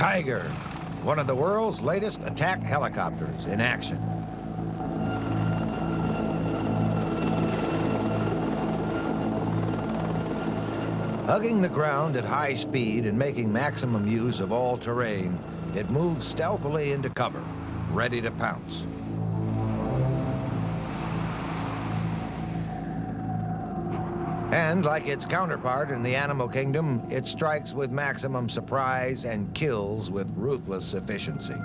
Tiger, one of the world's latest attack helicopters in action. Hugging the ground at high speed and making maximum use of all terrain, it moves stealthily into cover, ready to pounce. And like its counterpart in the animal kingdom, it strikes with maximum surprise and kills with ruthless efficiency.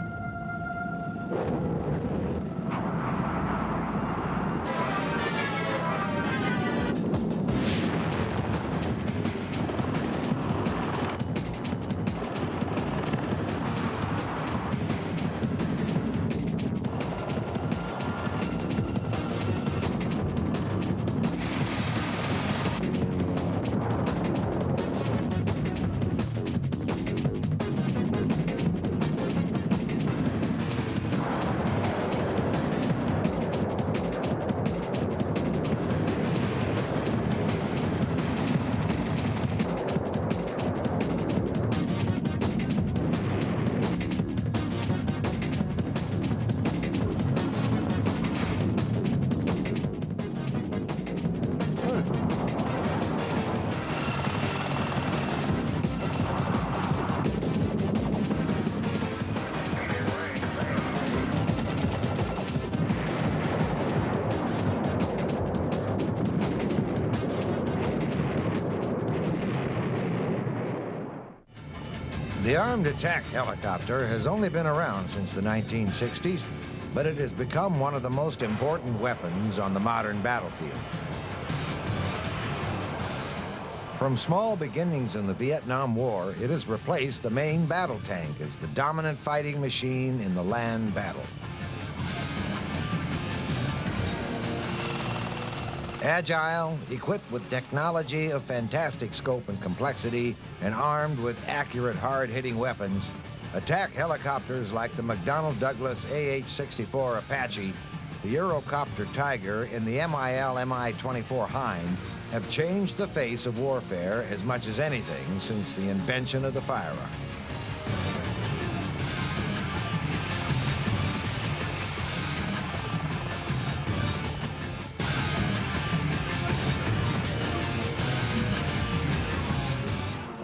The armed attack helicopter has only been around since the 1960s, but it has become one of the most important weapons on the modern battlefield. From small beginnings in the Vietnam War, it has replaced the main battle tank as the dominant fighting machine in the land battle. Agile, equipped with technology of fantastic scope and complexity, and armed with accurate, hard-hitting weapons, attack helicopters like the McDonnell Douglas AH-64 Apache, the Eurocopter Tiger, and the MIL Mi-24 Hind have changed the face of warfare as much as anything since the invention of the firearm.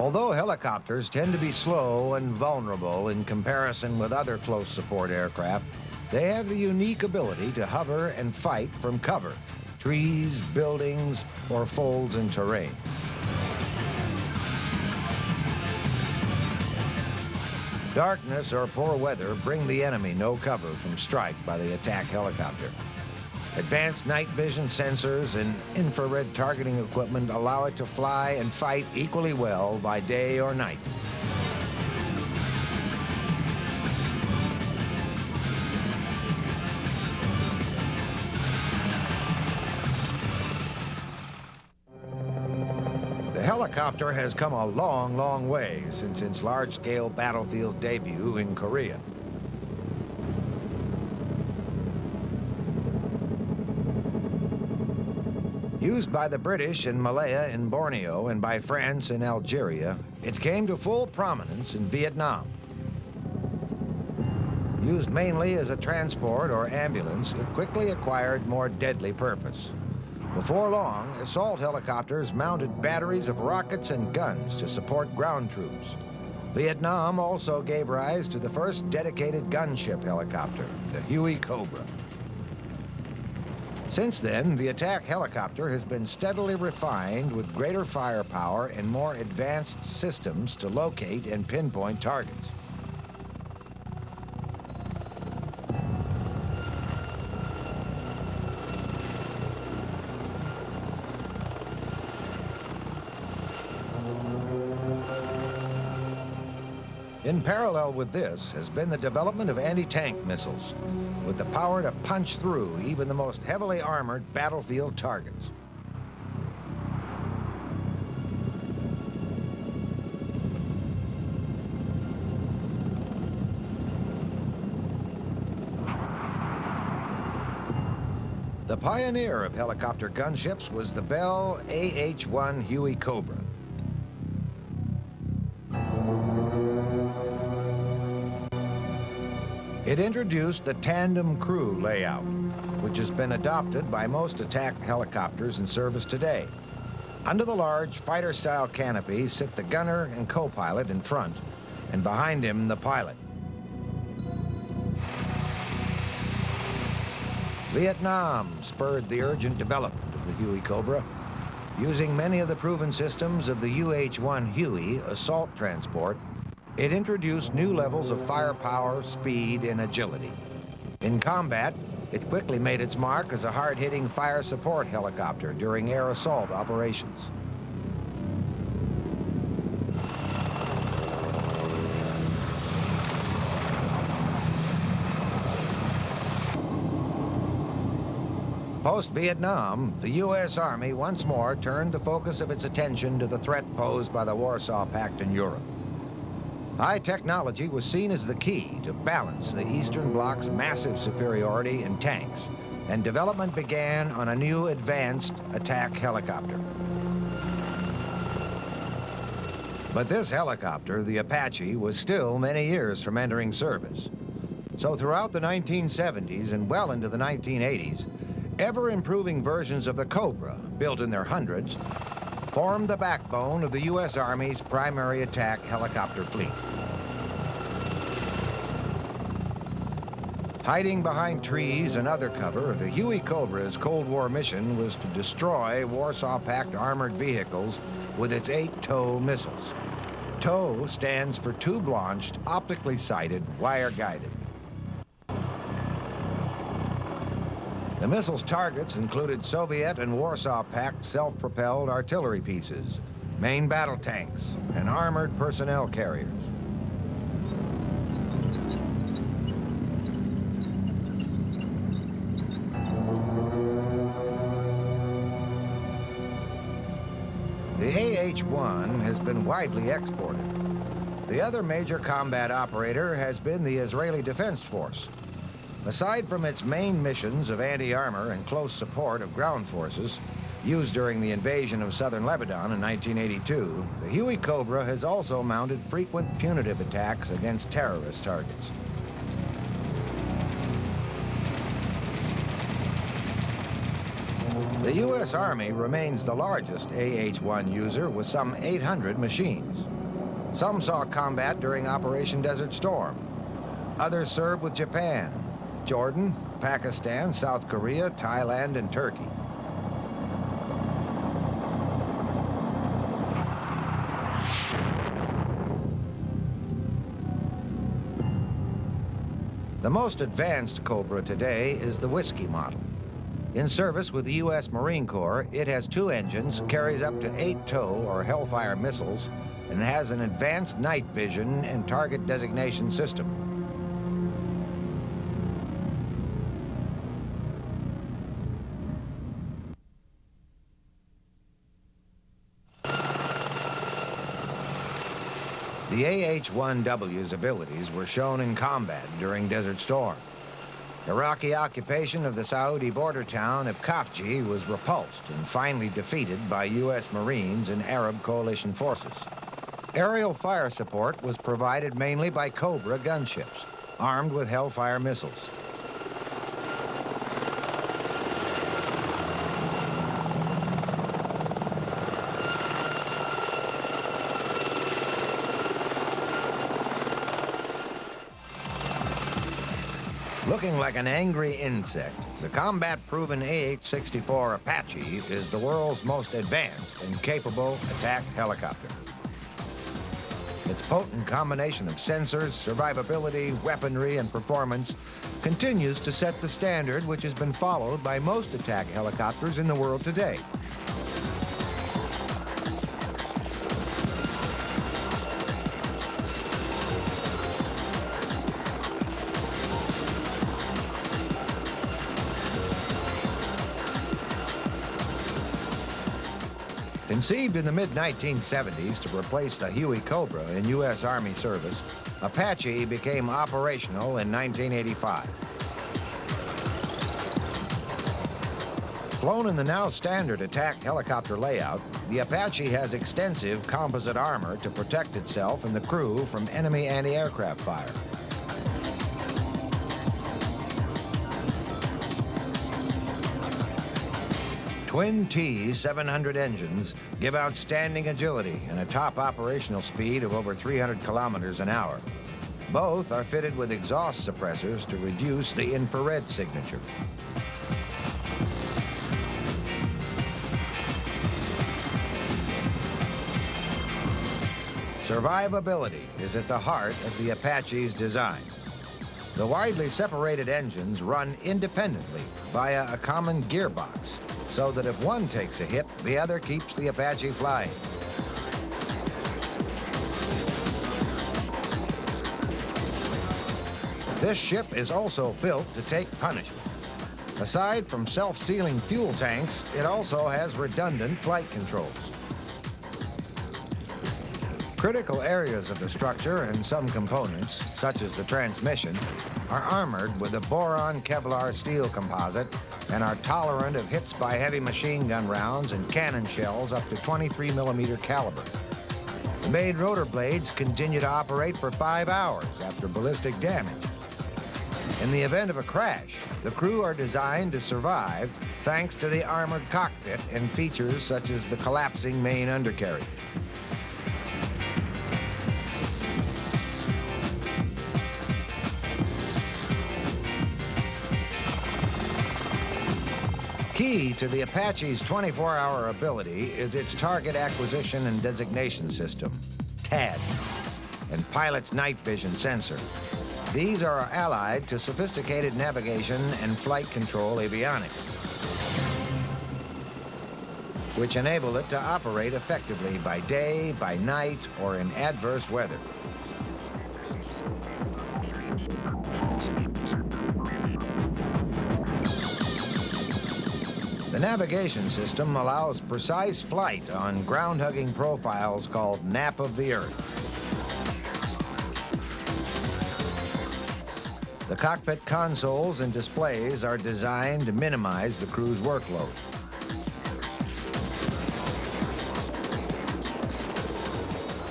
Although helicopters tend to be slow and vulnerable in comparison with other close support aircraft, they have the unique ability to hover and fight from cover, trees, buildings, or folds in terrain. Darkness or poor weather bring the enemy no cover from strike by the attack helicopter. Advanced night vision sensors and infrared targeting equipment allow it to fly and fight equally well by day or night. The helicopter has come a long, long way since its large-scale battlefield debut in Korea. Used by the British in Malaya and Borneo and by France in Algeria, it came to full prominence in Vietnam. Used mainly as a transport or ambulance, it quickly acquired more deadly purpose. Before long, assault helicopters mounted batteries of rockets and guns to support ground troops. Vietnam also gave rise to the first dedicated gunship helicopter, the Huey Cobra. Since then, the attack helicopter has been steadily refined with greater firepower and more advanced systems to locate and pinpoint targets. In parallel with this has been the development of anti-tank missiles, with the power to punch through even the most heavily armored battlefield targets. The pioneer of helicopter gunships was the Bell AH-1 Huey Cobra. It introduced the tandem crew layout, which has been adopted by most attack helicopters in service today. Under the large fighter-style canopy sit the gunner and co-pilot in front, and behind him the pilot. Vietnam spurred the urgent development of the Huey Cobra. Using many of the proven systems of the UH-1 Huey assault transport, it introduced new levels of firepower, speed, and agility. In combat, it quickly made its mark as a hard-hitting fire support helicopter during air assault operations. Post-Vietnam, the U.S. Army once more turned the focus of its attention to the threat posed by the Warsaw Pact in Europe. High technology was seen as the key to balance the Eastern Bloc's massive superiority in tanks, and development began on a new advanced attack helicopter. But this helicopter, the Apache, was still many years from entering service. So throughout the 1970s and well into the 1980s, ever-improving versions of the Cobra, built in their hundreds, formed the backbone of the U.S. Army's primary attack helicopter fleet. Hiding behind trees and other cover, the Huey Cobra's Cold War mission was to destroy Warsaw Pact armored vehicles with its 8-TOW missiles. TOW stands for tube-launched, optically sighted, wire-guided. The missile's targets included Soviet and Warsaw Pact self-propelled artillery pieces, main battle tanks, and armored personnel carriers. The AH-1 has been widely exported. The other major combat operator has been the Israeli Defense Force. Aside from its main missions of anti-armor and close support of ground forces, used during the invasion of southern Lebanon in 1982, the Huey Cobra has also mounted frequent punitive attacks against terrorist targets. The U.S. Army remains the largest AH-1 user with some 800 machines. Some saw combat during Operation Desert Storm. Others served with Japan, Jordan, Pakistan, South Korea, Thailand, and Turkey. The most advanced Cobra today is the Whiskey model. In service with the U.S. Marine Corps, it has 2 engines, carries up to 8-TOW or Hellfire missiles, and has an advanced night vision and target designation system. The AH-1W's abilities were shown in combat during Desert Storm. Iraqi occupation of the Saudi border town of Khafji was repulsed and finally defeated by U.S. Marines and Arab coalition forces. Aerial fire support was provided mainly by Cobra gunships, armed with Hellfire missiles. Looking like an angry insect, the combat-proven AH-64 Apache is the world's most advanced and capable attack helicopter. Its potent combination of sensors, survivability, weaponry, and performance continues to set the standard which has been followed by most attack helicopters in the world today. Conceived in the mid-1970s to replace the Huey Cobra in U.S. Army service, Apache became operational in 1985. Flown in the now standard attack helicopter layout, the Apache has extensive composite armor to protect itself and the crew from enemy anti-aircraft fire. Twin T-700 engines give outstanding agility and a top operational speed of over 300 kilometers an hour. Both are fitted with exhaust suppressors to reduce the infrared signature. Survivability is at the heart of the Apache's design. The widely separated engines run independently via a common gearbox, so that if one takes a hit, the other keeps the Apache flying. This ship is also built to take punishment. Aside from self-sealing fuel tanks, it also has redundant flight controls. Critical areas of the structure and some components, such as the transmission, are armored with a boron Kevlar steel composite and are tolerant of hits by heavy machine gun rounds and cannon shells up to 23mm caliber. The main rotor blades continue to operate for 5 hours after ballistic damage. In the event of a crash, the crew are designed to survive thanks to the armored cockpit and features such as the collapsing main undercarriage. Key to the Apache's 24-hour ability is its target acquisition and designation system, TADS, and pilot's night vision sensor. These are allied to sophisticated navigation and flight control avionics, which enable it to operate effectively by day, by night, or in adverse weather. The navigation system allows precise flight on ground-hugging profiles called Nap of the Earth. The cockpit consoles and displays are designed to minimize the crew's workload.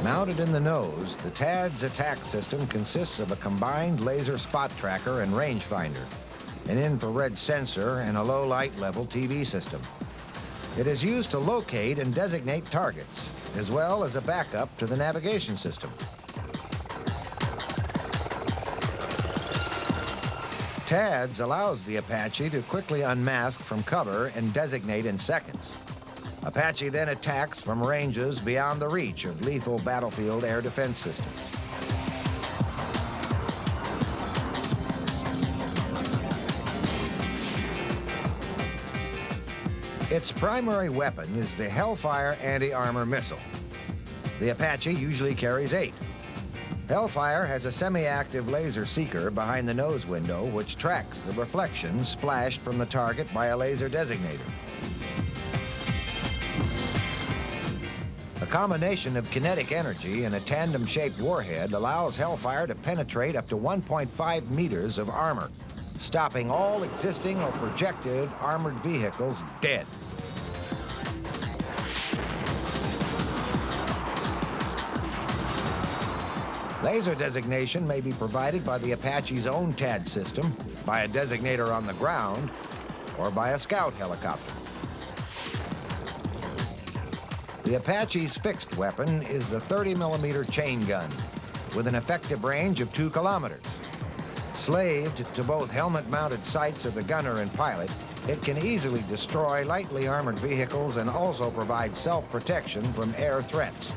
Mounted in the nose, the TADS attack system consists of a combined laser spot tracker and rangefinder, an infrared sensor, and a low-light level TV system. It is used to locate and designate targets, as well as a backup to the navigation system. TADS allows the Apache to quickly unmask from cover and designate in seconds. Apache then attacks from ranges beyond the reach of lethal battlefield air defense systems. Its primary weapon is the Hellfire anti-armor missile. The Apache usually carries 8. Hellfire has a semi-active laser seeker behind the nose window which tracks the reflection splashed from the target by a laser designator. A combination of kinetic energy and a tandem-shaped warhead allows Hellfire to penetrate up to 1.5 meters of armor, stopping all existing or projected armored vehicles dead. Laser designation may be provided by the Apache's own TAD system, by a designator on the ground, or by a scout helicopter. The Apache's fixed weapon is the 30mm chain gun, with an effective range of 2 kilometers. Slaved to both helmet-mounted sights of the gunner and pilot, it can easily destroy lightly armored vehicles and also provide self-protection from air threats.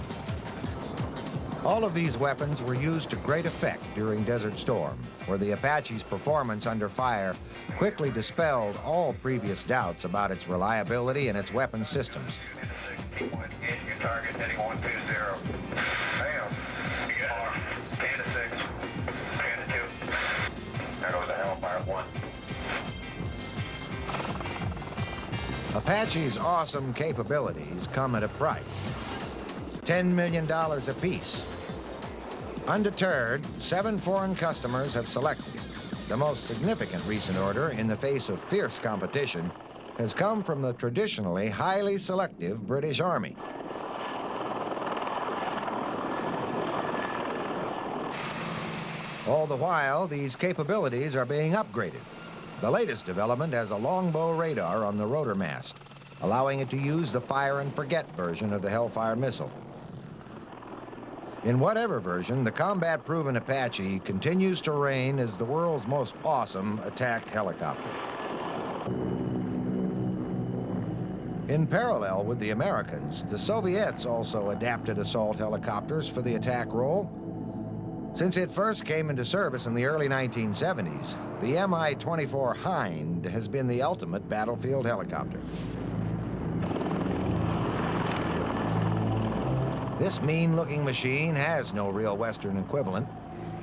All of these weapons were used to great effect during Desert Storm, where the Apache's performance under fire quickly dispelled all previous doubts about its reliability and its weapon systems. Engage your target, heading 120. Bam. You got it. 10 to 6. 10 to 2. There goes the Hellfire 1. Apache's awesome capabilities come at a price. $10 million apiece. Undeterred, 7 foreign customers have selected it. The most significant recent order, in the face of fierce competition, has come from the traditionally highly selective British Army. All the while, these capabilities are being upgraded. The latest development has a longbow radar on the rotor mast. allowing it to use the fire-and-forget version of the Hellfire missile. In whatever version, the combat-proven Apache continues to reign as the world's most awesome attack helicopter. In parallel with the Americans, the Soviets also adapted assault helicopters for the attack role. Since it first came into service in the early 1970s, the Mi-24 Hind has been the ultimate battlefield helicopter. This mean-looking machine has no real Western equivalent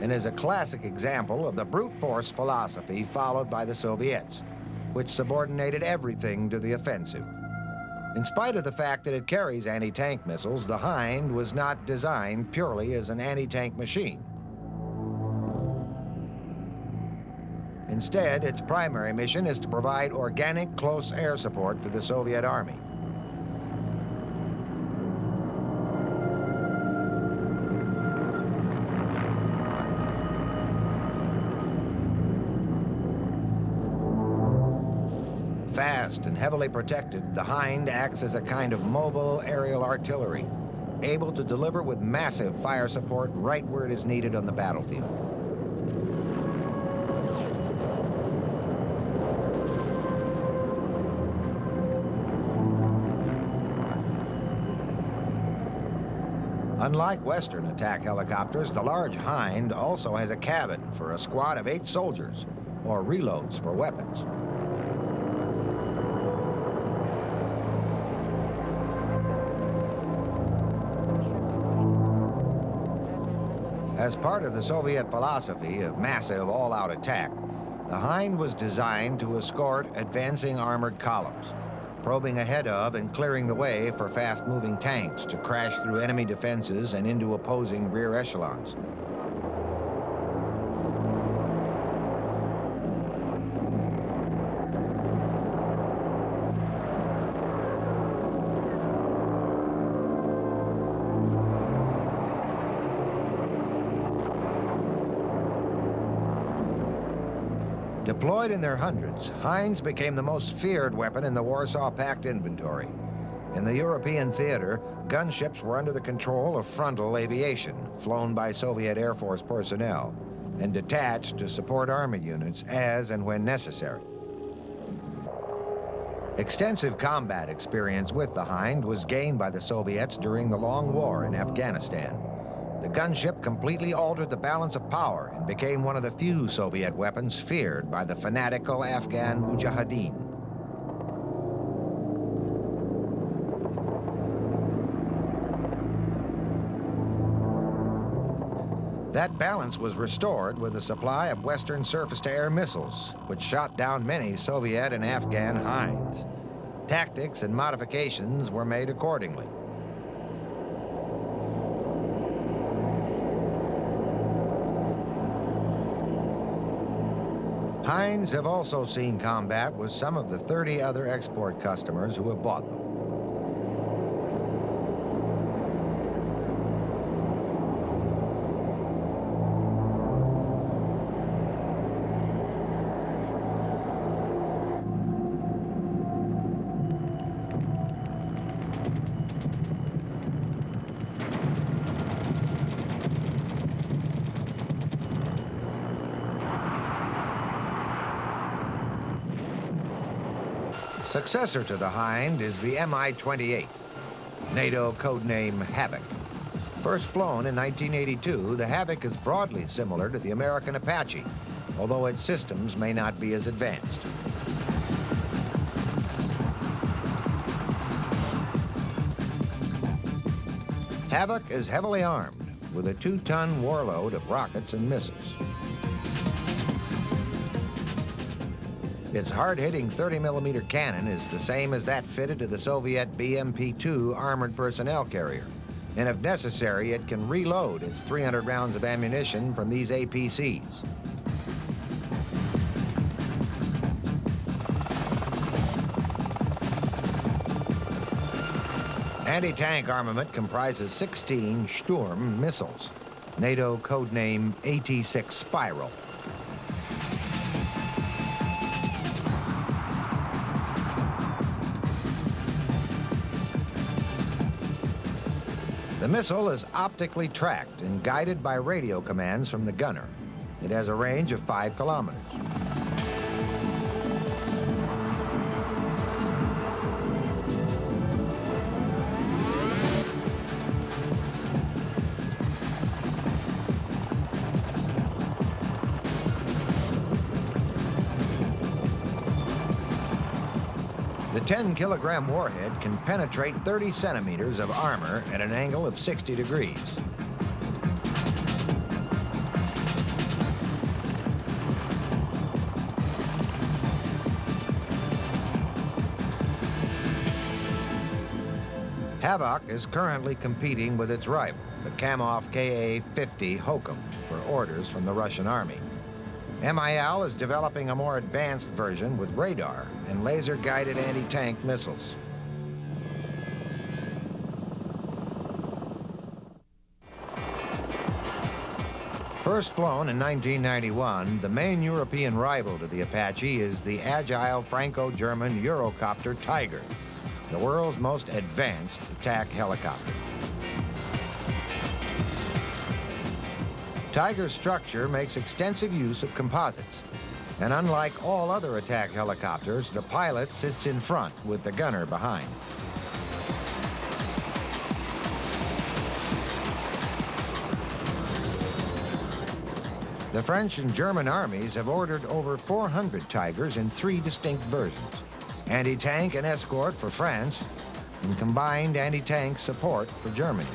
and is a classic example of the brute force philosophy followed by the Soviets, which subordinated everything to the offensive. In spite of the fact that it carries anti-tank missiles, the Hind was not designed purely as an anti-tank machine. Instead, its primary mission is to provide organic close air support to the Soviet Army. Fast and heavily protected, the Hind acts as a kind of mobile aerial artillery, able to deliver with massive fire support right where it is needed on the battlefield. Unlike Western attack helicopters, the large Hind also has a cabin for a squad of 8 soldiers, or reloads for weapons. As part of the Soviet philosophy of massive all-out attack, the Hind was designed to escort advancing armored columns, probing ahead of and clearing the way for fast-moving tanks to crash through enemy defenses and into opposing rear echelons. Deployed in their hundreds, Hinds became the most feared weapon in the Warsaw Pact inventory. In the European theater, gunships were under the control of frontal aviation, flown by Soviet Air Force personnel, and detached to support Army units as and when necessary. Extensive combat experience with the Hind was gained by the Soviets during the long war in Afghanistan. The gunship completely altered the balance of power and became one of the few Soviet weapons feared by the fanatical Afghan mujahideen. That balance was restored with a supply of Western surface-to-air missiles, which shot down many Soviet and Afghan Hinds. Tactics and modifications were made accordingly. Hinds have also seen combat with some of the 30 other export customers who have bought them. Successor to the Hind is the Mi-28, NATO codename Havoc. First flown in 1982, the Havoc is broadly similar to the American Apache, although its systems may not be as advanced. Havoc is heavily armed with a 2-ton warload of rockets and missiles. Its hard-hitting 30mm cannon is the same as that fitted to the Soviet BMP-2 armored personnel carrier, and if necessary, it can reload its 300 rounds of ammunition from these APCs. Anti-tank armament comprises 16 Sturm missiles, NATO codename AT-6 Spiral. The missile is optically tracked and guided by radio commands from the gunner. It has a range of 5 kilometers. The 10-kilogram warhead can penetrate 30 centimeters of armor at an angle of 60 degrees. Havoc is currently competing with its rival, the Kamov Ka-50 Hokum, for orders from the Russian Army. MIL is developing a more advanced version with radar and laser-guided anti-tank missiles. First flown in 1991, the main European rival to the Apache is the agile Franco-German Eurocopter Tiger, the world's most advanced attack helicopter. Tiger's structure makes extensive use of composites, and unlike all other attack helicopters, the pilot sits in front with the gunner behind. The French and German armies have ordered over 400 Tigers in 3 distinct versions: anti-tank and escort for France, and combined anti-tank support for Germany.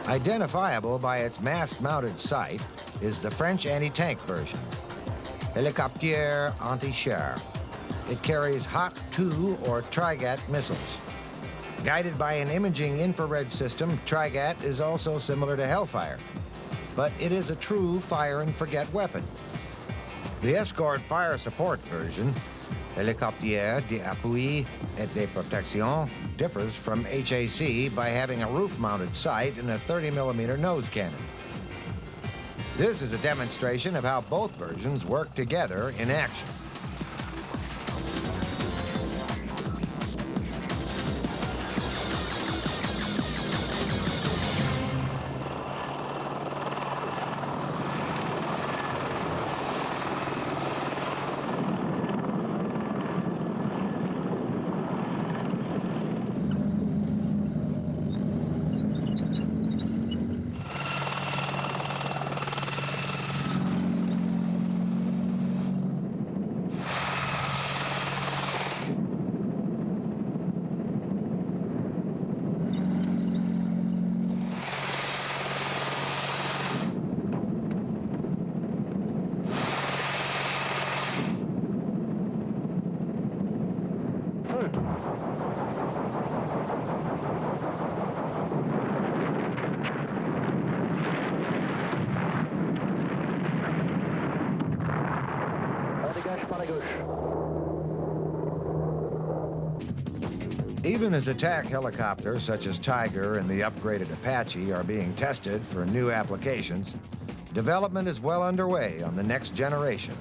Identifiable by its mast-mounted sight is the French anti-tank version, Hélicoptère anti-char. It carries HOT-2 or Trigat missiles. Guided by an imaging infrared system, Trigat is also similar to Hellfire, but it is a true fire-and-forget weapon. The escort fire support version, Hélicoptère d'appui et de protection, differs from HAC by having a roof-mounted sight and a 30mm nose cannon. This is a demonstration of how both versions work together in action. Even as attack helicopters such as Tiger and the upgraded Apache are being tested for new applications, development is well underway on the next generation.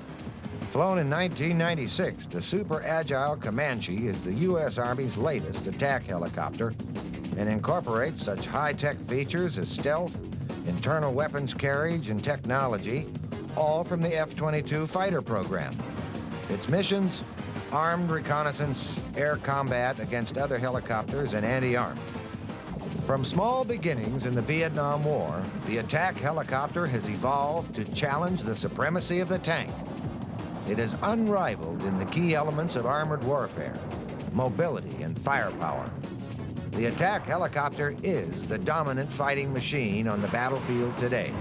Flown in 1996, the super agile Comanche is the U.S. Army's latest attack helicopter and incorporates such high-tech features as stealth, internal weapons carriage, and technology, all from the F-22 fighter program. Its missions: armed reconnaissance, air combat against other helicopters, and anti-armor. From small beginnings in the Vietnam War, the attack helicopter has evolved to challenge the supremacy of the tank. It is unrivaled in the key elements of armored warfare: mobility and firepower. The attack helicopter is the dominant fighting machine on the battlefield today.